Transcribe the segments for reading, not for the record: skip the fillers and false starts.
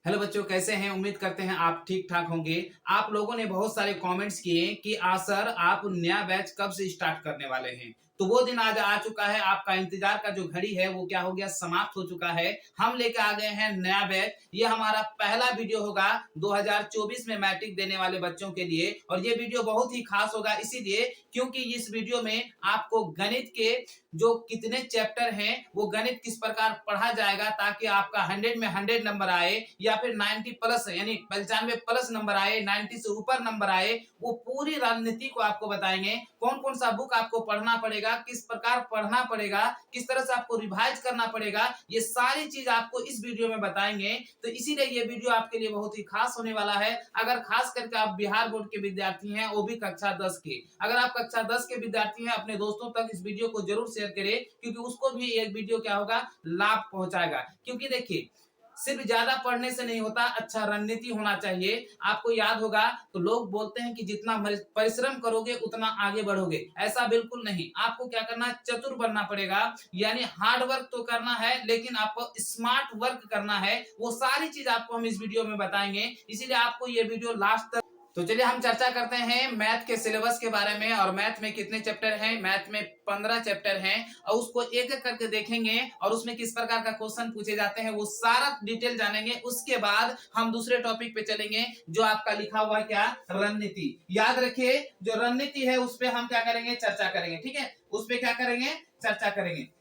Hello बच्चों, कैसे हैं? उम्मीद करते हैं आप ठीक ठाक होंगे। आप लोगों ने बहुत सारे कमेंट्स किए कि सर आप नया बैच कब से स्टार्ट करने वाले हैं। तो वो दिन आज आ चुका है। आपका इंतजार का जो घड़ी है वो क्या हो गया, समाप्त हो चुका है। हम लेके आ गए हैं नया बैच। ये हमारा पहला वीडियो होगा 2024 में मैट्रिक देने वाले बच्चों के लिए, और ये वीडियो बहुत ही खास होगा इसीलिए क्योंकि इस वीडियो में आपको गणित के जो कितने चैप्टर हैं, वो गणित किस प्रकार पढ़ा जाएगा ताकि आपका 100 में 100 नंबर आए या फिर 90 प्लस यानी 95 प्लस नंबर आए, 90 से ऊपर नंबर आए, वो पूरी रणनीति को आपको बताएंगे। कौन कौन सा बुक आपको पढ़ना पड़ेगा, किस प्रकार पढ़ना पड़ेगा, किस तरह से आपको रिवाइज करना पड़ेगा, ये सारी चीज आपको इस वीडियो में बताएंगे। तो इसीलिए ये वीडियो आपके लिए बहुत ही खास होने वाला है। अगर खास करके आप बिहार बोर्ड के विद्यार्थी हैं, वो भी कक्षा 10 के, अगर आप कक्षा 10 के विद्यार्थी हैं, अपने दोस्तों तक इस वीडियो को जरूर शेयर करें क्योंकि उसको भी एक वीडियो क्या होगा, लाभ पहुंचाएगा। क्योंकि देखिए, सिर्फ ज्यादा पढ़ने से नहीं होता, अच्छा रणनीति होना चाहिए। आपको याद होगा तो लोग बोलते हैं कि जितना परिश्रम करोगे उतना आगे बढ़ोगे। ऐसा बिल्कुल नहीं। आपको क्या करना है, चतुर बनना पड़ेगा। यानी हार्ड वर्क तो करना है लेकिन आपको स्मार्ट वर्क करना है। वो सारी चीज आपको हम इस वीडियो में बताएंगे, इसीलिए आपको ये वीडियो लास्ट तक। तो चलिए हम चर्चा करते हैं मैथ के सिलेबस के बारे में। और मैथ में कितने चैप्टर हैं? मैथ में 15 चैप्टर हैं और उसको एक एक करके देखेंगे और उसमें किस प्रकार का क्वेश्चन पूछे जाते हैं वो सारा डिटेल जानेंगे। उसके बाद हम दूसरे टॉपिक पे चलेंगे जो आपका लिखा हुआ है क्या, रणनीति। याद रखिए, जो रणनीति है उस पर हम क्या करेंगे, चर्चा करेंगे। ठीक है, उस पर क्या करेंगे, चर्चा करेंगे।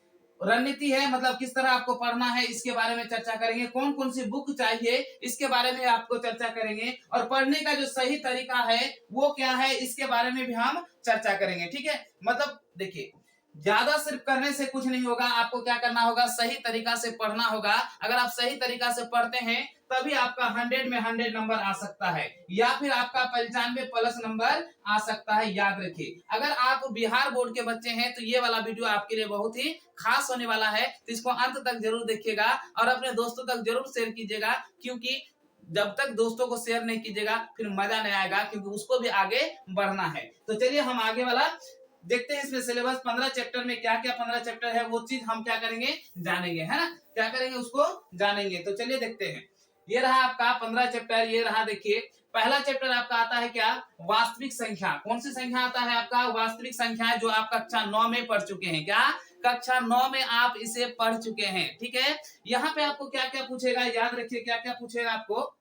रणनीति है मतलब किस तरह आपको पढ़ना है, इसके बारे में चर्चा करेंगे। कौन कौन सी बुक चाहिए इसके बारे में आपको चर्चा करेंगे, और पढ़ने का जो सही तरीका है वो क्या है इसके बारे में भी हम चर्चा करेंगे। ठीक है, मतलब देखिए, ज्यादा सिर्फ करने से कुछ नहीं होगा। आपको क्या करना होगा, सही तरीका से पढ़ना होगा। अगर आप सही तरीका से पढ़ते हैं तभी आपका 100 में 100 नंबर आ सकता है, या फिर आपका 95 प्लस नंबर आ सकता है। याद रखिए, अगर आप बिहार बोर्ड के बच्चे हैं तो ये वाला वीडियो आपके लिए बहुत ही खास होने वाला है। तो इसको अंत तक जरूर देखिएगा और अपने दोस्तों तक जरूर शेयर कीजिएगा, क्योंकि जब तक दोस्तों को शेयर नहीं कीजिएगा फिर मजा नहीं आएगा, क्योंकि उसको भी आगे बढ़ना है। तो चलिए हम आगे वाला देखते हैं। इसमें सिलेबस 15 चैप्टर में क्या क्या 15 चैप्टर है वो चीज हम क्या करेंगे, जानेंगे, है ना। क्या करेंगे, उसको जानेंगे। तो चलिए देखते हैं। ये रहा आपका 15 चैप्टर। ये रहा, देखिए पहला चैप्टर आपका आता है क्या, वास्तविक संख्या। कौन सी संख्या आता है आपका, वास्तविक संख्या, जो आप कक्षा 9 में पढ़ चुके हैं। क्या, कक्षा 9 में आप इसे पढ़ चुके हैं। ठीक है, यहाँ पे आपको क्या क्या पूछेगा, याद रखिए क्या क्या पूछेगा आपको।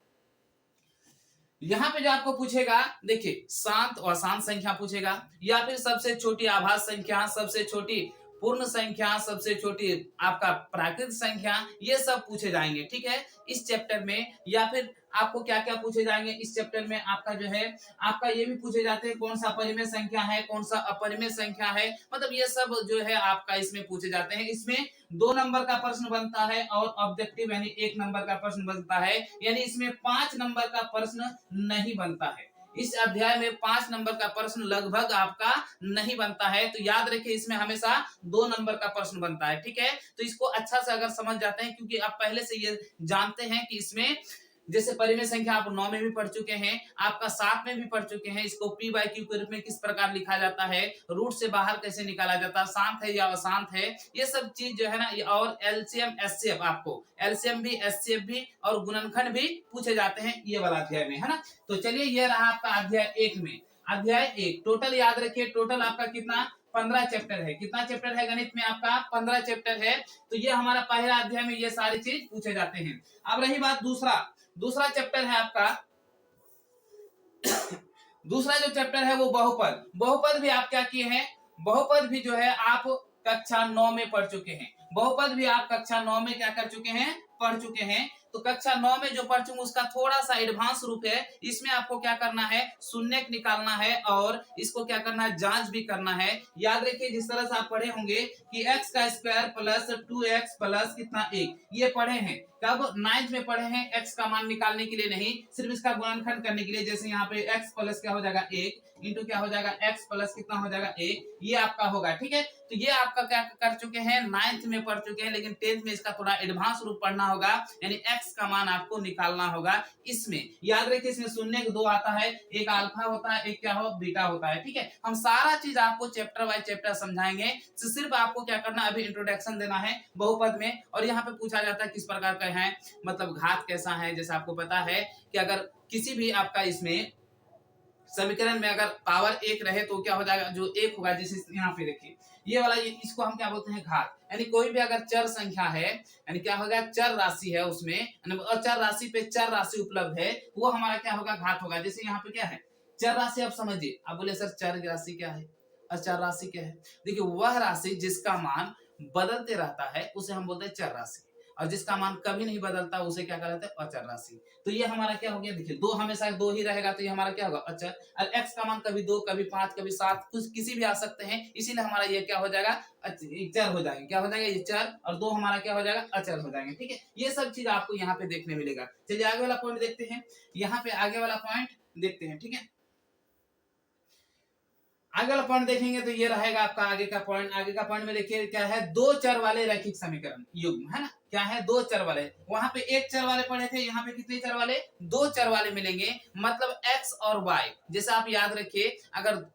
यहाँ पे जो आपको पूछेगा, देखिए शांत और अशांत संख्या पूछेगा, या फिर सबसे छोटी आभास संख्या, सबसे छोटी पूर्ण संख्या, सबसे छोटी आपका प्राकृत संख्या, ये सब पूछे जाएंगे। ठीक है, इस चैप्टर में। या फिर आपको क्या क्या पूछे जाएंगे इस चैप्टर में, आपका जो है, आपका ये भी पूछे जाते हैं कौन सा परिमेय संख्या है, कौन सा अपरिमेय संख्या है। मतलब ये सब जो है आपका इसमें पूछे जाते हैं। इसमें 2 नंबर का प्रश्न बनता है और ऑब्जेक्टिव यानी 1 नंबर का प्रश्न बनता है। यानी इसमें 5 नंबर का प्रश्न नहीं बनता है। इस अध्याय में 5 नंबर का प्रश्न लगभग आपका नहीं बनता है। तो याद रखिए, इसमें हमेशा 2 नंबर का प्रश्न बनता है। ठीक है, तो इसको अच्छा से अगर समझ जाते हैं, क्योंकि आप पहले से ये जानते हैं कि इसमें जैसे परिमेय संख्या आप 9 में भी पढ़ चुके हैं, आपका 7 में भी पढ़ चुके हैं। इसको पी बाई क्यू के रूप में किस प्रकार लिखा जाता है, रूट से बाहर कैसे निकाला जाता है, शांत है या अशांत है, ये सब चीज जो है ना। और एलसीएम एचसीएफ, आपको एलसीएम भी एचसीएफ भी और गुणनखंड भी पूछे जाते हैं ये वाला अध्याय में, है ना। तो चलिए, ये रहा आपका अध्याय 1 में। अध्याय 1 टोटल याद रखिए, टोटल आपका कितना, 15 चैप्टर है। कितना चैप्टर है गणित में आपका, 15 चैप्टर है। तो ये हमारा पहला अध्याय में ये सारी चीज पूछे जाते हैं। अब रही बात दूसरा चैप्टर है आपका दूसरा जो चैप्टर है वो बहुपद। बहुपद भी आप क्या किए हैं, बहुपद भी जो है आप कक्षा 9 में पढ़ चुके हैं। बहुपद भी आप कक्षा 9 में क्या कर चुके हैं, पढ़ चुके हैं। तो कक्षा 9 में जो पढ़ चुके उसका थोड़ा सा एडवांस रूप है। इसमें आपको क्या करना है, शून्य निकालना है और इसको क्या करना है, जांच भी करना है। याद रखिए, जिस तरह से आप पढ़े होंगे कि x का स्क्वायर प्लस 2x प्लस कितना 1, ये पढ़े हैं। कब, 9th में पढ़े हैं। x का मान निकालने के लिए नहीं, सिर्फ इसका गुणनखंड करने के लिए। जैसे यहाँ पे x प्लस क्या हो जाएगा 1 इंटू क्या हो जाएगा, x प्लस कितना हो जाएगा 1, ये आपका होगा। ठीक है, तो ये आपका क्या कर चुके हैं, 9th में पढ़ चुके हैं। लेकिन 10th में इसका थोड़ा एडवांस रूप पढ़ना होगा। यानी x का मान आपको निकालना होगा। इसमें याद रखिए, इसमें शून्य के दो आता है, एक अल्फा होता है, एक क्या हो बीटा होता है। ठीक है, हम सारा चीज आपको चैप्टर बाय चैप्टर समझाएंगे। तो सिर्फ आपको क्या करना, अभी इंट्रोडक्शन देना है बहुपद में। और यहाँ पे पूछा जाता है किस प्रकार का है, मतलब घात कैसा है। जैसे आपको पता है कि अगर किसी भी आपका इसमें समीकरण में अगर पावर एक रहे तो क्या हो जाएगा, जो एक होगा, जैसे यहाँ पे देखिए ये वाला, इसको हम क्या बोलते हैं, घात। यानी कोई भी अगर चर संख्या है, यानी क्या होगा, चर राशि है उसमें, और चर राशि पे चर राशि उपलब्ध है, वो हमारा क्या होगा, घात होगा। जैसे यहाँ पे क्या है, चर राशि। आप समझिए, आप बोले सर चर राशि क्या है और चर राशि क्या है। देखिए, वह राशि जिसका मान बदलते रहता है उसे हम बोलते हैं चर राशि, और जिसका मान कभी नहीं बदलता उसे क्या कहते हैं, अचर राशि। तो ये हमारा क्या हो गया, देखिए दो हमेशा दो ही रहेगा, तो ये हमारा क्या होगा, अचर। और x का मान कभी 2, कभी 5, कभी 7, कुछ किसी भी आ सकते हैं, इसीलिए हमारा ये क्या हो जाएगा, चर हो जाएंगे। क्या हो जाएगा, ये चर, और दो हमारा क्या हो जाएगा, अचर हो जाएंगे। ठीक है, ये सब चीज आपको यहाँ पे देखने मिलेगा। चलिए आगे वाला पॉइंट देखते हैं। यहाँ पे आगे वाला पॉइंट देखते हैं। ठीक है, आगे वाला पॉइंट देखेंगे तो ये रहेगा आपका आगे का पॉइंट। आगे का पॉइंट में देखिए क्या है, दो चर वाले रैखिक समीकरण युग्म, है ना। क्या है, दो चर वाले। वहां पे एक चर वाले पढ़े थे, यहाँ पे कितने चर वाले, दो चर वाले मिलेंगे। मतलब x और y, जैसे आप याद रखिए, अगर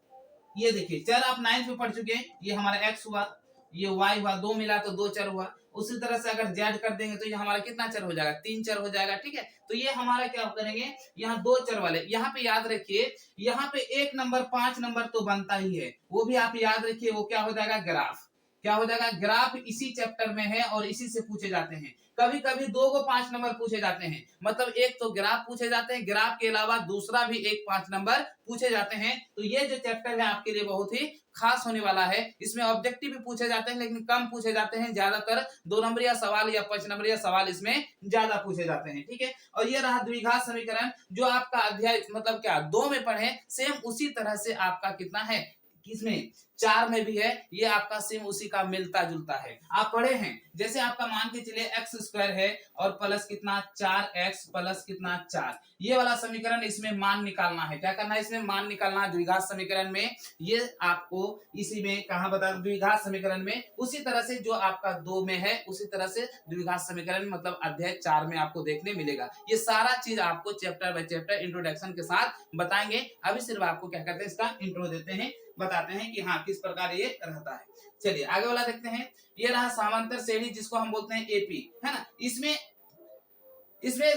ये देखिए चर आप 9th में पढ़ चुके हैं, ये हमारा x हुआ, ये y हुआ, दो मिला तो दो चर हुआ। उसी तरह से अगर z कर देंगे तो ये हमारा कितना चर हो जाएगा, 3 चर हो जाएगा। ठीक है, तो ये हमारा क्या करेंगे, यहाँ दो चर वाले। यहाँ पे याद रखिए, यहाँ पे 1 नंबर 5 नंबर तो बनता ही है, वो भी आप याद रखिए, वो क्या हो जाएगा, ग्राफ। क्या हो जाएगा, ग्राफ। इसी चैप्टर में है और इसी से पूछे जाते हैं। कभी कभी 2 को 5 नंबर पूछे जाते हैं, मतलब एक तो ग्राफ पूछे जाते हैं, ग्राफ के अलावा दूसरा भी एक 5 नंबर पूछे जाते हैं। तो ये जो चैप्टर है आपके लिए बहुत ही खास होने वाला है। इसमें ऑब्जेक्टिव भी पूछे जाते हैं, लेकिन कम पूछे जाते हैं। ज्यादातर 2 नंबरिया सवाल या 5 नंबरिया सवाल इसमें ज्यादा पूछे जाते हैं। ठीक है, और ये रहा द्विघात समीकरण, जो आपका अध्याय मतलब क्या 2 में पढ़े, सेम उसी तरह से आपका कितना है, किसमें 4 में भी है, ये आपका सेम उसी का मिलता जुलता है। आप पढ़े हैं, जैसे आपका मान के चलिए एक्स स्क्वायर है और प्लस कितना 4x प्लस कितना 4, ये वाला समीकरण, इसमें मान निकालना है। क्या करना है, इसमें मान निकालना है द्विघात समीकरण में। ये आपको इसी में कहा बता, द्विघात समीकरण में उसी तरह से जो आपका 2 में है, उसी तरह से द्विघात समीकरण मतलब अध्याय 4 में आपको देखने मिलेगा। ये सारा चीज आपको चैप्टर बाय चैप्टर इंट्रोडक्शन के साथ बताएंगे। अभी सिर्फ आपको क्या करते हैं, इसका इंट्रो देते हैं, बताते हैं कि हाँ किस प्रकार ये रहता है। चलिए आगे वाला देखते हैं। ये रहा समांतर श्रेणी, जिसको हम बोलते हैं एपी, है ना। इसमें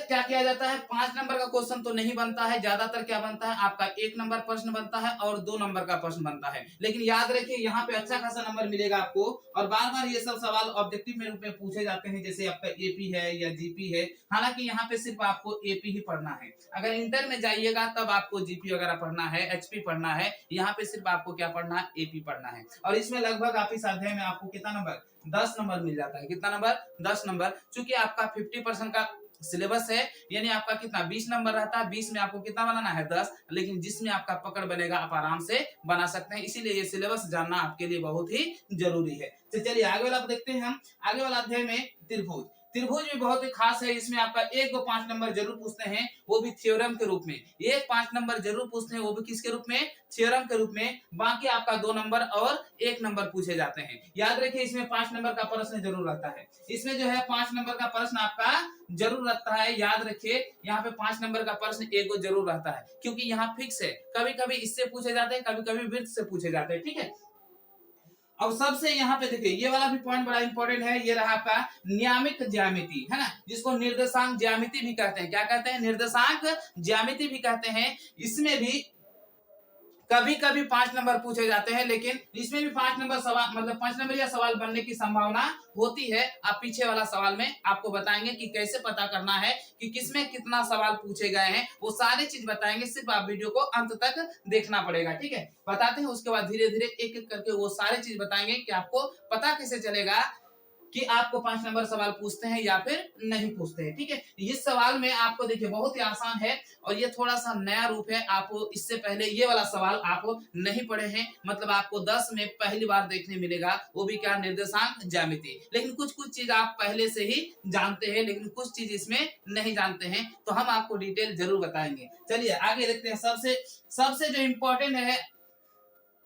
क्या किया जाता है, 5 नंबर का क्वेश्चन तो नहीं बनता है, ज्यादातर क्या बनता है आपका 1 नंबर प्रश्न बनता है और 2 नंबर का प्रश्न बनता है। लेकिन याद रखिए, यहाँ पे अच्छा खासा नंबर मिलेगा आपको, और बार बार ये सब सवाल ऑब्जेक्टिव में रूप में पूछे जाते हैं, जैसे आपका एपी है या जीपी है। हालांकि यहाँ पे सिर्फ आपको एपी ही पढ़ना है। अगर इंटर में जाइएगा तब आपको जीपी वगैरह पढ़ना है, एचपी पढ़ना है। यहाँ पे सिर्फ आपको क्या पढ़ना है, एपी पढ़ना है। और इसमें लगभग आप इस अध्याय में आपको कितना नंबर, 10 नंबर मिल जाता है। कितना नंबर, 10 नंबर। चूंकि आपका 50% का सिलेबस है, यानी आपका कितना 20 नंबर रहता है, 20 में आपको कितना बनाना है, 10। लेकिन जिसमें आपका पकड़ बनेगा आप आराम से बना सकते हैं, इसीलिए ये सिलेबस जानना आपके लिए बहुत ही जरूरी है। तो चलिए आगे वाला देखते हैं हम। आगे वाला अध्याय में त्रिभुज। त्रिभुज भी बहुत ही खास है। इसमें आपका 1 को 5 नंबर जरूर पूछते हैं, वो भी थ्योरम के रूप में। 1 5 नंबर जरूर पूछते हैं, वो भी किसके रूप में, थ्योरम के रूप में। बाकी आपका 2 नंबर और 1 नंबर पूछे जाते हैं। याद रखिए, इसमें 5 नंबर का प्रश्न जरूर रहता है। इसमें जो है 5 नंबर का प्रश्न आपका जरूर रहता है। याद रखिए, यहाँ पे 5 नंबर का प्रश्न एक जरूर रहता है, क्योंकि यहाँ फिक्स है। कभी कभी इससे पूछे जाते हैं, कभी कभी वृत्त से पूछे जाते हैं। ठीक है, अब सबसे यहाँ पे देखिए, ये वाला भी पॉइंट बड़ा इंपॉर्टेंट है। ये रहा आपका नियामिक ज्यामिति, है ना, जिसको निर्देशांक ज्यामिति भी कहते हैं। क्या कहते हैं, निर्देशांक ज्यामिति भी कहते हैं। इसमें भी कभी कभी 5 नंबर पूछे जाते हैं, लेकिन इसमें भी 5 नंबर सवाल मतलब 5 नंबर या सवाल बनने की संभावना होती है। आप पीछे वाला सवाल में आपको बताएंगे कि कैसे पता करना है कि किसमें कितना सवाल पूछे गए हैं, वो सारी चीज बताएंगे। सिर्फ आप वीडियो को अंत तक देखना पड़ेगा। ठीक है, बताते हैं, उसके बाद धीरे धीरे एक एक करके वो सारी चीज बताएंगे कि आपको पता कैसे चलेगा कि आपको 5 नंबर सवाल पूछते हैं या फिर नहीं पूछते हैं। ठीक है, इस सवाल में आपको देखिए बहुत ही आसान है, और ये थोड़ा सा नया रूप है। आप इससे पहले ये वाला सवाल आप नहीं पढ़े हैं, मतलब आपको 10 में पहली बार देखने मिलेगा, वो भी क्या, निर्देशांक ज्यामिति। लेकिन कुछ कुछ चीज आप पहले से ही जानते हैं, लेकिन कुछ चीज इसमें नहीं जानते हैं, तो हम आपको डिटेल जरूर बताएंगे। चलिए आगे देखते हैं। सबसे जो इम्पोर्टेंट है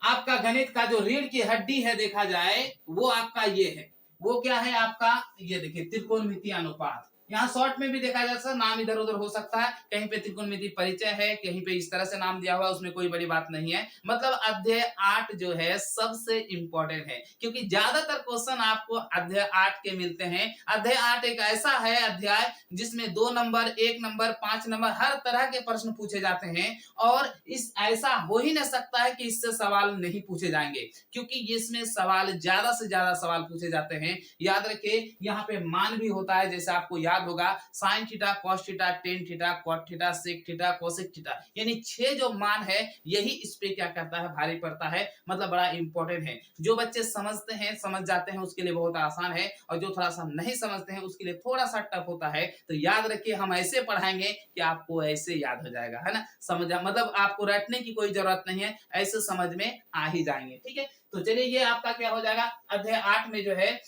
आपका गणित का, जो रीढ़ की हड्डी है देखा जाए, वो आपका ये है। वो क्या है आपका, ये देखिए त्रिकोणमितीय अनुपात। यहाँ शॉर्ट में भी देखा जा सकता है, नाम इधर उधर हो सकता है, कहीं पे त्रिकोणमिति परिचय है, कहीं पे इस तरह से नाम दिया हुआ है, उसमें कोई बड़ी बात नहीं है। मतलब अध्याय 8 जो है सबसे इंपॉर्टेंट है, क्योंकि ज्यादातर क्वेश्चन आपको अध्याय 8 के मिलते हैं। अध्याय 8 एक ऐसा है अध्याय जिसमें 2 नंबर, 1 नंबर, 5 नंबर हर तरह के प्रश्न पूछे जाते हैं, और इस ऐसा हो ही नहीं सकता है कि इससे सवाल नहीं पूछे जाएंगे, क्योंकि इसमें सवाल ज्यादा से ज्यादा सवाल पूछे जाते हैं। याद रखिए यहाँ पे मान भी होता है, जैसे आपको याद होगा sine theta, cos theta, tan theta, cot theta, sec theta, cosec theta, यानी 6 जो मान है यही इस पे क्या करता है, भारी पड़ता है। मतलब बड़ा इंपॉर्टेंट है। जो बच्चे समझते हैं, समझ जाते हैं, उसके लिए बहुत आसान है, और जो थोड़ा सा नहीं समझते हैं उसके लिए थोड़ा सा टफ होता है। तो याद रखिए हम ऐसे पढ़ाएंगे कि आपको ऐसे याद हो जाएगा, है ना, समझ, मतलब आपको रटने की कोई जरूरत नहीं है, ऐसे समझ में आ ही जाएंगे। ठीक है, तो चलिए ये आपका क्या हो जाएगा, अध्याय 8 में जो है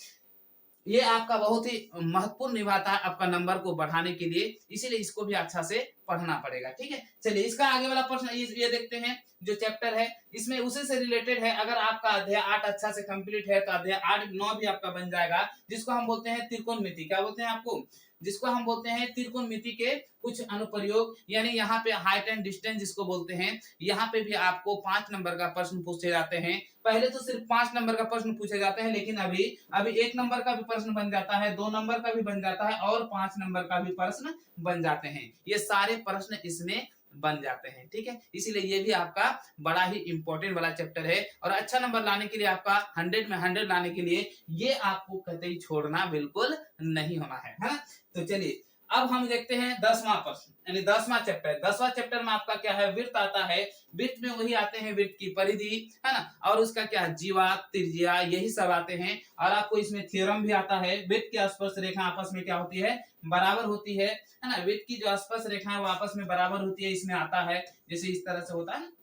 ये आपका बहुत ही महत्वपूर्ण निभाता है आपका नंबर को बढ़ाने के लिए, इसीलिए इसको भी अच्छा से पढ़ना पड़ेगा। ठीक है, चलिए इसका आगे वाला प्रश्न ये देखते हैं, जो चैप्टर है इसमें उसी से रिलेटेड है। अगर आपका अध्याय 8 अच्छा से कंप्लीट है तो अध्याय 8 9 भी आपका बन जाएगा, जिसको हम बोलते हैं त्रिकोणमिति। क्या बोलते हैं आपको, जिसको हम बोलते हैं त्रिकोणमिति के कुछ अनुप्रयोग, यानी यहाँ पे हाइट एंड डिस्टेंस जिसको बोलते हैं। यहाँ पे भी आपको 5 नंबर का प्रश्न पूछे जाते हैं। पहले तो सिर्फ 5 नंबर का प्रश्न पूछे जाते हैं, लेकिन अभी अभी 1 नंबर का भी प्रश्न बन जाता है, 2 नंबर का भी बन जाता है, और 5 नंबर का भी प्रश्न बन जाते हैं। ये सारे प्रश्न इसमें बन जाते हैं। ठीक है, इसीलिए ये भी आपका बड़ा ही इंपॉर्टेंट वाला चैप्टर है, और अच्छा नंबर लाने के लिए, आपका 100 में 100 लाने के लिए ये आपको कतई छोड़ना बिल्कुल नहीं होना है ना। तो चलिए अब हम देखते हैं 10वां प्रश्न, यानी 10वां चैप्टर। 10वां चैप्टर में आपका क्या है, वृत्त आता है। वृत्त में वही आते हैं, वृत्त की परिधि, है ना, और उसका क्या जीवा, त्रिज्या, यही सब आते हैं। और आपको इसमें थ्योरम भी आता है। वृत्त की स्पर्श रेखा आपस में क्या होती है, बराबर होती है ना। वृत्त की जो स्पर्श रेखा है वो आपस में बराबर होती है, इसमें आता है, जैसे इस तरह से होता है।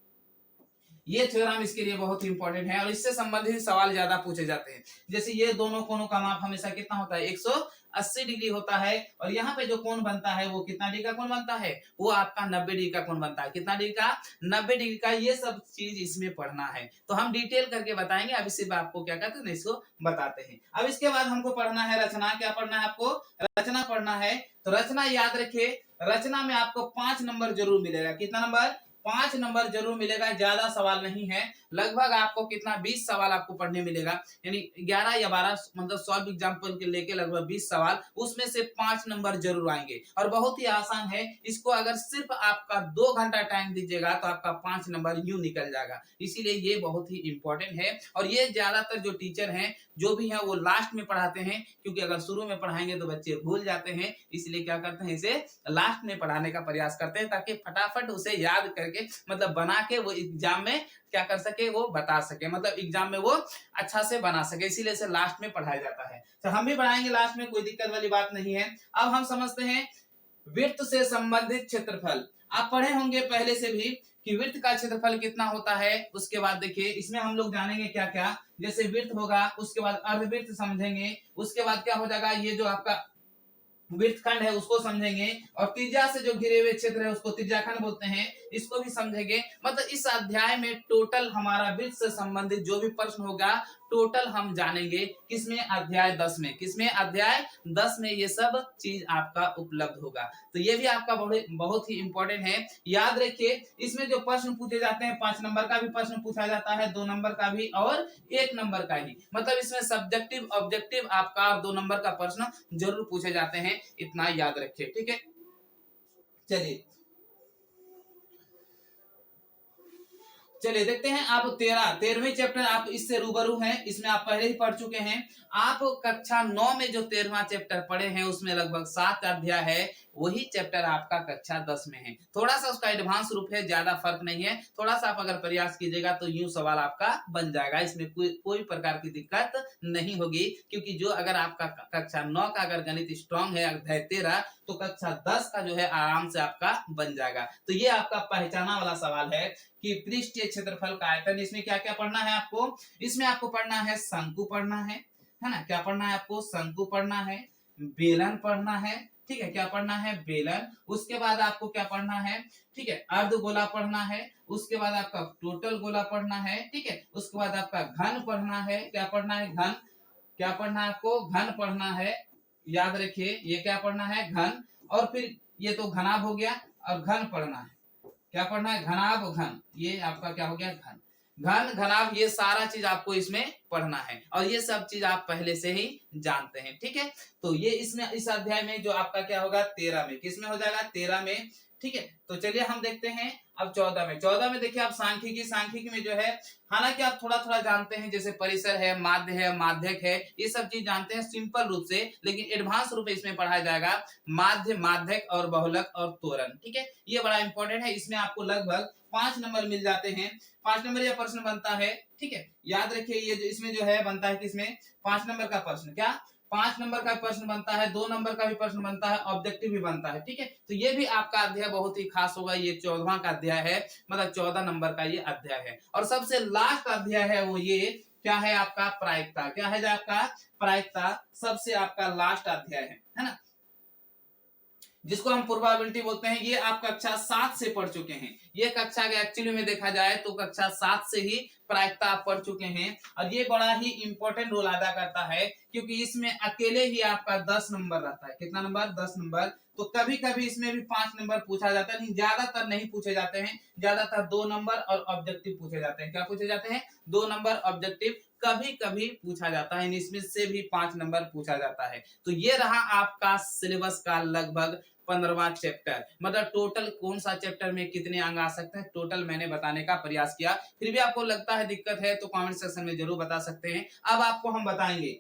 ये थ्योरम इसके लिए बहुत ही इंपॉर्टेंट है, और इससे संबंधित सवाल ज्यादा पूछे जाते हैं। जैसे ये दोनों कोणों का माप हमेशा कितना होता है, 180 डिग्री होता है, और यहाँ पे जो कोण बनता है वो कितना डिग्री का कोण बनता है, वो आपका 90 डिग्री का कोण बनता है। कितना डिग्री का, 90 डिग्री का। ये सब चीज इसमें पढ़ना है, तो हम डिटेल करके बताएंगे। अब सिर्फ आपको क्या कहते हैं, इसको बताते हैं। अब इसके बाद हमको पढ़ना है रचना। क्या पढ़ना है आपको, रचना पढ़ना है। तो रचना याद रखिए, रचना में आपको 5 नंबर जरूर मिलेगा। कितना नंबर, 5 नंबर जरूर मिलेगा, ज्यादा सवाल नहीं है। लगभग आपको कितना, 20 सवाल आपको पढ़ने मिलेगा, यानी 11 या 12, मतलब सॉल्व एग्जाम्पल के लेके लगभग 20 सवाल, उसमें से 5 नंबर जरूर आएंगे। और बहुत ही आसान है, इसको अगर सिर्फ आपका 2 घंटा टाइम दीजिएगा तो आपका 5 नंबर यूं निकल जाएगा। इसीलिए ये बहुत ही इंपॉर्टेंट है, और ये ज्यादातर जो टीचर हैं जो भी हैं वो लास्ट में पढ़ाते हैं, क्योंकि अगर शुरू में पढ़ाएंगे तो बच्चे भूल जाते हैं। इसलिए क्या करते हैं, इसे लास्ट में पढ़ाने का प्रयास करते हैं, ताकि फटाफट उसे याद करके, मतलब बना के वो एग्जाम में क्या कर सके, वो बता सके, मतलब एग्जाम में वो अच्छा से बना सके। इसीलिए इसे लास्ट में पढ़ाया जाता है। तो हम भी पढ़ाएंगे लास्ट में, कोई दिक्कत वाली बात नहीं है। अब हम समझते हैं वृत्त से संबंधित क्षेत्रफल। आप पढ़े होंगे पहले से भी कि वृत्त का क्षेत्रफल कितना होता है। उसके बाद देखिए इसमें हम लोग जानेंगे क्या क्या, जैसे वृत्त होगा, उसके बाद अर्धवृत्त समझेंगे, उसके बाद क्या हो जाएगा, ये जो आपका वृत्तखंड है उसको समझेंगे, और त्रिज्या से जो घिरे हुए क्षेत्र है उसको त्रिज्याखंड बोलते हैं, इसको भी समझेंगे। मतलब इस अध्याय में टोटल हमारा वृत्त से संबंधित जो भी प्रश्न होगा टोटल हम जानेंगे, किसमें, अध्याय 10 में। किसमें, अध्याय 10 में ये सब चीज आपका उपलब्ध होगा। तो ये भी आपका बहुत ही इंपॉर्टेंट है। याद रखिए इसमें जो प्रश्न पूछे जाते हैं, 5 नंबर का भी प्रश्न पूछा जाता है, 2 नंबर का भी, और 1 नंबर का ही। मतलब इसमें सब्जेक्टिव ऑब्जेक्टिव आपका 2 नंबर का प्रश्न जरूर पूछे जाते हैं, इतना याद रखिए। ठीक है, चलिए चलिए देखते हैं। आप 13वें चैप्टर आप इससे रूबरू हैं, इसमें आप पहले ही पढ़ चुके हैं। आप कक्षा 9 में जो 13वां चैप्टर पढ़े हैं उसमें लगभग 7 अध्याय है, वही चैप्टर आपका कक्षा 10 में है। थोड़ा सा उसका एडवांस रूप है, ज्यादा फर्क नहीं है। थोड़ा सा आप अगर प्रयास कीजिएगा तो यूं सवाल आपका बन जाएगा, इसमें कोई प्रकार की दिक्कत नहीं होगी। क्योंकि जो अगर आपका कक्षा 9 का अगर गणित स्ट्रांग है, अध्याय 13, तो कक्षा 10 का जो है आराम से आपका बन जाएगा। तो ये आपका पहचाना वाला सवाल है कि पृष्ठीय क्षेत्रफल का आयतन। इसमें क्या क्या पढ़ना है आपको, इसमें आपको पढ़ना है शंकु पढ़ना है ना, क्या पढ़ना है आपको, शंकु पढ़ना है, बेलन पढ़ना है। ठीक है, क्या पढ़ना है, बेलन। उसके बाद आपको क्या पढ़ना है, ठीक है, अर्ध गोला पढ़ना है। उसके बाद आपका टोटल गोला पढ़ना है। ठीक है, उसके बाद आपका घन पढ़ना है। क्या पढ़ना है, घन। क्या पढ़ना है आपको, घन पढ़ना है। याद रखिए ये क्या पढ़ना है, घन, और फिर ये तो घनाभ हो गया, और घन पढ़ना है, क्या पढ़ना है, घनाभ घन, ये आपका क्या हो गया, घन, घन घनाभ, ये सारा चीज आपको इसमें पढ़ना है, और ये सब चीज आप पहले से ही जानते हैं, ठीक है। तो ये इसमें इस अध्याय में जो आपका क्या होगा 13 में, किसमें हो जाएगा 13 में, ठीक है। तो चलिए हम देखते हैं अब 14 में। 14 में देखिए आप सांख्यिकी, सांख्यिकी में जो है, हालांकि आप थोड़ा थोड़ा जानते हैं, जैसे परिसर है, माध्य है, माध्यक है, ये सब चीज जानते हैं सिंपल रूप से, लेकिन एडवांस रूप में इसमें पढ़ाया जाएगा माध्य, माध्यक और बहुलक और तोरण, ठीक है। ये बड़ा इंपॉर्टेंट है, इसमें आपको लगभग 5 नंबर मिल जाते हैं, 5 नंबर यह प्रश्न बनता है, ठीक है। याद रखिए ये जो इसमें जो है बनता है, किसमें 5 नंबर का प्रश्न, क्या 5 नंबर का प्रश्न बनता है, 2 नंबर का भी प्रश्न बनता है, ऑब्जेक्टिव भी बनता है, ठीक है। तो ये भी आपका अध्याय बहुत ही खास होगा, ये 14वां का अध्याय है, मतलब 14 नंबर का ये अध्याय है। और सबसे लास्ट अध्याय है वो ये क्या है आपका प्रायिकता, क्या है जो आपका प्रायिकता, सबसे आपका लास्ट अध्याय है ना, जिसको हम प्रोबेबिलिटी बोलते हैं। ये आप कक्षा 7 से पढ़ चुके हैं, ये कक्षा के एक्चुअली में देखा जाए तो कक्षा 7 से ही प्रायिकता आप पढ़ चुके हैं, और ये बड़ा ही इंपॉर्टेंट रोल अदा करता है, क्योंकि इसमें अकेले ही आपका 10 नंबर रहता है, कितना नंबर 10 नंबर। तो कभी कभी इसमें भी 5 नंबर पूछा जाता है, लेकिन ज्यादातर नहीं पूछे जाते हैं, ज्यादातर 2 नंबर और ऑब्जेक्टिव पूछे जाते हैं, क्या पूछे जाते हैं 2 नंबर ऑब्जेक्टिव, कभी कभी पूछा जाता है, इसमें से भी 5 नंबर पूछा जाता है। तो ये रहा आपका सिलेबस का लगभग 15वां चैप्टर, मतलब टोटल कौन सा चैप्टर में कितने अंग आ सकते हैं, टोटल मैंने बताने का प्रयास किया। फिर भी आपको लगता है दिक्कत है तो कमेंट सेक्शन में जरूर बता सकते हैं। अब आपको हम बताएंगे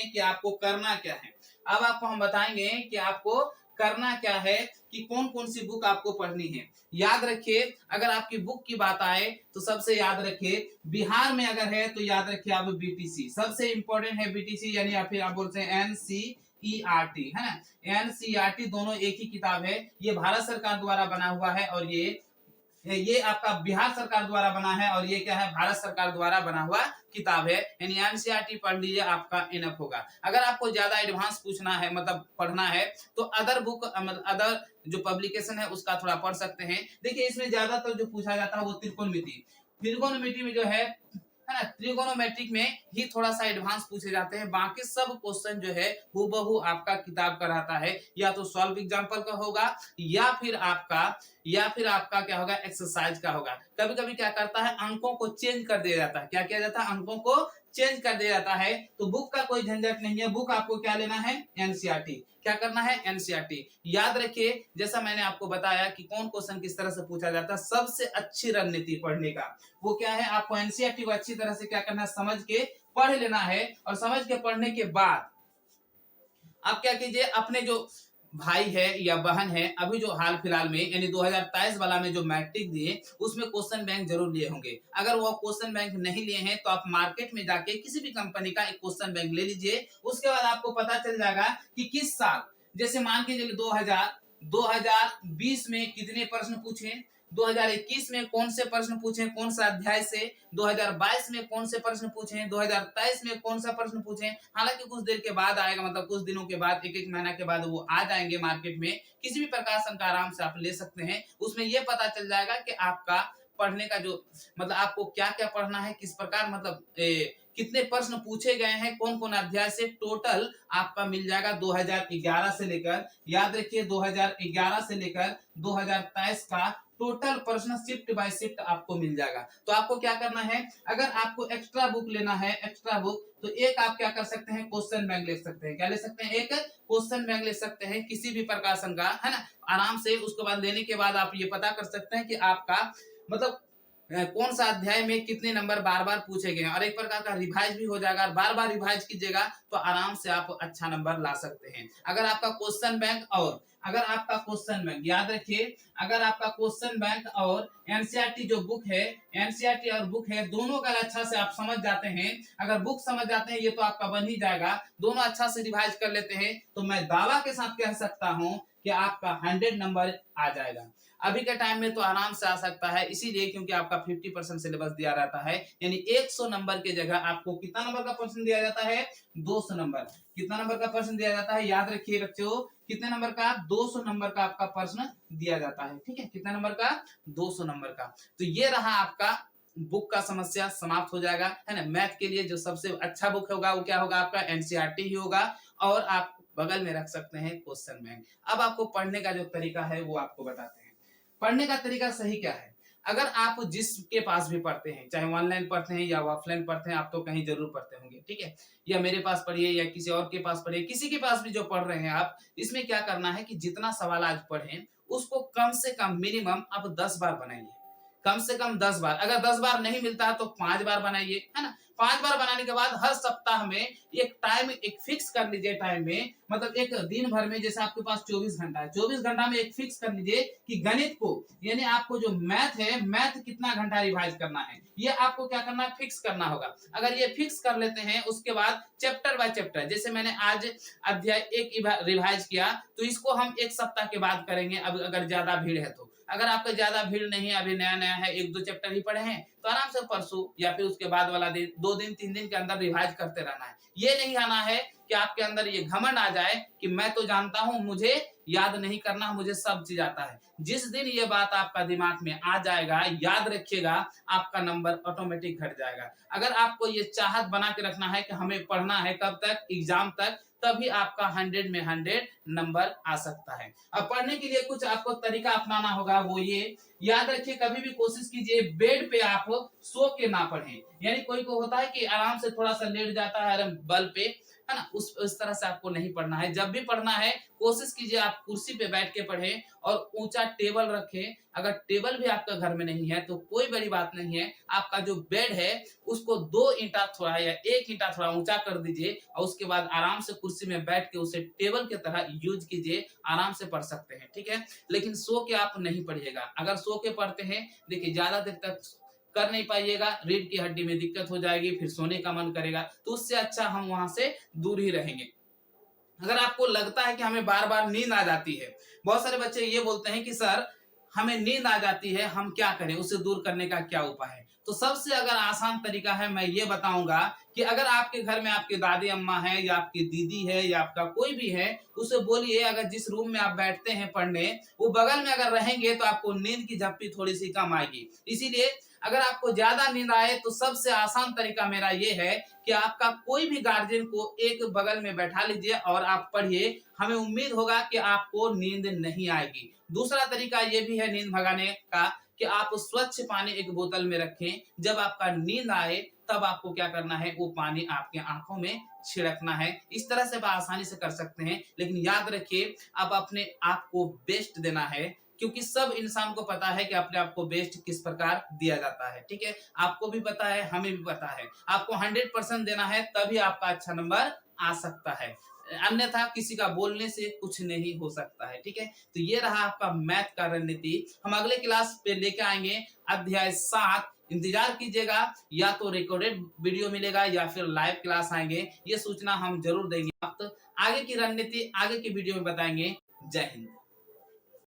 कि आपको करना क्या है, अब आपको हम बताएंगे कि आपको करना क्या है, कि कौन कौन सी बुक आपको पढ़नी है। याद रखिए, अगर आपकी बुक की बात आए तो सबसे याद रखिए, बिहार में अगर है तो याद रखिए आप बीटीसी, सबसे इंपॉर्टेंट है बीटीसी, यानी या फिर आप बोलते हैं एनसीईआरटी, है ना, एनसीईआरटी दोनों एक ही किताब है, ये भारत सरकार द्वारा बना हुआ है, और ये आपका बिहार सरकार द्वारा बना है, और ये क्या है भारत सरकार द्वारा बना हुआ किताब है, यानी एनसीईआरटी पढ़ लीजिए, आपका इनफ होगा। अगर आपको ज्यादा एडवांस पूछना है, मतलब पढ़ना है, तो अदर बुक, मतलब अदर जो पब्लिकेशन है उसका थोड़ा पढ़ सकते हैं। देखिए इसमें ज्यादातर जो पूछा जाता है वो त्रिकोणमिति, त्रिकोणमिति में जो है ना, त्रिकोणोमेट्रिक में ही थोड़ा सा एडवांस पूछे जाते हैं, बाकी सब क्वेश्चन जो है हूबहू आपका किताब का रहता है, या तो सॉल्व एग्जांपल का होगा, या फिर आपका क्या होगा एक्सरसाइज का होगा। कभी कभी क्या करता है अंकों को चेंज कर दिया जाता है, क्या किया जाता है अंकों को चेंज कर दिया जाता है, तो बुक का कोई झंझट नहीं है, बुक आपको क्या लेना है एनसीईआरटी, क्या करना है एनसीईआरटी। याद रखिए जैसा मैंने आपको बताया कि कौन क्वेश्चन किस तरह से पूछा जाता है, सबसे अच्छी रणनीति पढ़ने का वो क्या है, आपको एनसीईआरटी को अच्छी तरह से क्या करना है, समझ के पढ़ लेना है, और समझ के पढ़ने के बाद आप क्या कीजिए, अपने जो भाई है या बहन है, अभी जो हाल फिलहाल में यानी 2023 वाला में जो मैट्रिक दिए उसमें क्वेश्चन बैंक जरूर लिए होंगे। अगर वो क्वेश्चन बैंक नहीं लिए हैं तो आप मार्केट में जाके किसी भी कंपनी का एक क्वेश्चन बैंक ले लीजिए, उसके बाद आपको पता चल जाएगा कि किस साल, जैसे मान के चलिए 2020 में कितने प्रश्न पूछे, 2021 में कौन से प्रश्न पूछे, कौन सा अध्याय से, 2022 में कौन से प्रश्न पूछे, 2023 में कौन सा प्रश्न पूछे। हालांकि कुछ देर के बाद आएगा, मतलब कुछ दिनों के बाद, एक महीना के बाद वो आ जाएंगे मार्केट में, किसी भी प्रकाशन का आराम से आप ले सकते हैं। उसमें ये पता चल जाएगा कि आपका पढ़ने का जो, मतलब आपको क्या क्या पढ़ना है, किस प्रकार, मतलब कितने प्रश्न पूछे गए हैं, कौन कौन अध्याय से, टोटल आपका मिल जाएगा 2011 से लेकर, याद रखिए 2011 से लेकर 2023 का टोटल प्रश्न शिफ्ट बाय शिफ्ट आपको मिल जाएगा। तो आपको क्या करना है, अगर आपको एक्स्ट्रा बुक लेना है, एक्स्ट्रा बुक, तो एक आप क्या कर सकते हैं, क्वेश्चन बैंक ले सकते हैं, क्या ले सकते हैं, एक क्वेश्चन बैंक ले सकते हैं किसी भी प्रकाशन का, है ना, आराम से। उसके बाद लेने के बाद आप ये पता कर सकते हैं कि आपका मतलब कौन सा अध्याय में कितने नंबर बार बार पूछे गए हैं, और एक प्रकार का रिवाइज भी हो जाएगा, बार बार रिवाइज कीजिएगा तो आराम से आप अच्छा नंबर ला सकते हैं। अगर आपका क्वेश्चन बैंक और याद रखिए, अगर आपका क्वेश्चन बैंक और एनसीईआरटी जो बुक है, एनसीईआरटी और बुक है, दोनों का अच्छा से आप समझ जाते हैं, अगर बुक समझ जाते हैं ये तो आपका बन ही जाएगा, दोनों अच्छा से रिवाइज कर लेते हैं, तो मैं दावा के साथ कह सकता हूं कि आपका 100 नंबर आ जाएगा। अभी के टाइम में तो आराम से आ सकता है, इसीलिए क्योंकि आपका 50% सिलेबस दिया रहता है, यानी 100 नंबर की जगह आपको कितना नंबर का प्रश्न दिया जाता है, 200 नंबर। कितना नंबर का प्रश्न दिया जाता है, याद रखिए बच्चों, कितने नंबर का, 200 नंबर का आपका प्रश्न दिया जाता है, ठीक है, कितना नंबर का, 200 नंबर का। तो ये रहा आपका बुक का समस्या समाप्त हो जाएगा, है ना। मैथ के लिए जो सबसे अच्छा बुक होगा वो क्या होगा, आपका एनसीईआरटी ही होगा। और आप बगल में रख सकते हैं क्वेश्चन बैंक। अब आपको पढ़ने का जो तरीका है वो आपको बताते हैं। पढ़ने का तरीका सही क्या है, अगर आप जिसके पास भी पढ़ते हैं, चाहे ऑनलाइन पढ़ते हैं या ऑफलाइन पढ़ते हैं, आप तो कहीं जरूर पढ़ते होंगे, ठीक है। या मेरे पास पढ़िए या किसी और के पास पढ़िए, किसी के पास भी जो पढ़ रहे हैं आप, इसमें क्या करना है कि जितना सवाल आज पढ़ें उसको कम से कम मिनिमम आप 10 बार बनाइए। कम से कम 10 बार, अगर 10 बार नहीं मिलता है तो 5 बार बनाइए, है ना। 5 बार बनाने के बाद हर सप्ताह में एक टाइम एक फिक्स कर लीजिए, टाइम में मतलब एक दिन भर में, जैसे आपके पास 24 घंटा है, 24 घंटा में एक फिक्स कर लीजिए कि गणित को, यानी आपको जो मैथ है, मैथ कितना घंटा रिवाइज करना है, ये आपको क्या करना है, फिक्स करना होगा। अगर ये फिक्स कर लेते हैं, उसके बाद चैप्टर बाय चैप्टर, जैसे मैंने आज अध्याय 1 रिवाइज किया, तो इसको हम एक सप्ताह के बाद करेंगे। अब अगर ज्यादा भीड़ है तो, अगर आपका ज्यादा भीड़ नहीं है, अभी नया नया है, 1-2 चैप्टर ही पढ़े हैं, तो आराम से परसों या फिर उसके बाद वाला दिन, 2 दिन 3 दिन के अंदर रिवाइज करते रहना है। ये नहीं आना है कि आपके अंदर ये घमंड आ जाए कि मैं तो जानता हूं, मुझे याद नहीं करना, मुझे सब चीज आता है। जिस दिन ये बात आपका दिमाग में आ जाएगा, याद रखिएगा, आपका नंबर ऑटोमेटिक घट जाएगा। अगर आपको ये चाहत बना के रखना है कि हमें पढ़ना है कब तक, एग्जाम तक, तभी आपका 100 में 100 नंबर आ सकता है। अब पढ़ने के लिए कुछ आपको तरीका अपनाना होगा, वो ये याद रखिए, कभी भी कोशिश कीजिए बेड पे आप सो के ना पढ़ें। यानी कोई को होता है कि आराम से थोड़ा सा लेट जाता है बल पे, है ना, उस तरह से आपको नहीं पढ़ना है। जब भी पढ़ना है कोशिश कीजिए आप कुर्सी पे बैठ के पढ़ें और ऊंचा टेबल रखें। अगर टेबल भी आपका घर में नहीं है तो कोई बड़ी बात नहीं है, आपका जो बेड है उसको 2 ईंटा थोड़ा या 1 ईंटा थोड़ा ऊंचा कर दीजिए और उसके बाद आराम से कुर्सी में बैठ के उसे टेबल की तरह यूज कीजिए, आराम से पढ़ सकते हैं, ठीक है। लेकिन सो के आप नहीं पढ़िएगा। अगर सो के पढ़ते हैं, देखिए ज्यादा देर तक कर नहीं पाइएगा, रीढ़ की हड्डी में दिक्कत हो जाएगी, फिर सोने का मन करेगा, तो उससे अच्छा हम वहां से दूर ही रहेंगे। अगर आपको लगता है कि हमें बार बार नींद आ जाती है, बहुत सारे बच्चे ये बोलते हैं कि सर हमें नींद आ जाती है, हम क्या करें, उसे दूर करने का क्या उपाय है। तो सबसे अगर आसान तरीका है, मैं ये बताऊंगा कि अगर आपके घर में आपकी दादी अम्मा है या आपकी दीदी है या आपका कोई भी है, उसे बोलिए अगर जिस रूम में आप बैठते हैं पढ़ने, वो बगल में अगर रहेंगे तो आपको नींद की झपटी थोड़ी सी कम आएगी। इसीलिए अगर आपको ज्यादा नींद आए तो सबसे आसान तरीका मेरा ये है कि आपका कोई भी गार्जियन को एक बगल में बैठा लीजिए और आप पढ़िए, हमें उम्मीद होगा कि आपको नींद नहीं आएगी। दूसरा तरीका ये भी है नींद भगाने का कि आप स्वच्छ पानी एक बोतल में रखें, जब आपका नींद आए तब आपको क्या करना है, वो पानी आपके आंखों में छिड़कना है। इस तरह से आप आसानी से कर सकते हैं, लेकिन याद रखिए आप अपने आप को बेस्ट देना है, क्योंकि सब इंसान को पता है कि अपने आप को बेस्ट किस प्रकार दिया जाता है, ठीक है। आपको भी पता है, हमें भी पता है, आपको 100% देना है, तभी आपका अच्छा नंबर आ सकता है, अन्यथा किसी का बोलने से कुछ नहीं हो सकता है, ठीक है। तो ये रहा आपका मैथ का रणनीति। हम अगले क्लास पे लेके आएंगे अध्याय 7। इंतजार कीजिएगा, या तो रिकॉर्डेड वीडियो मिलेगा या फिर लाइव क्लास आएंगे, ये सूचना हम जरूर देंगे। आगे की रणनीति आगे की वीडियो में बताएंगे। जय हिंद।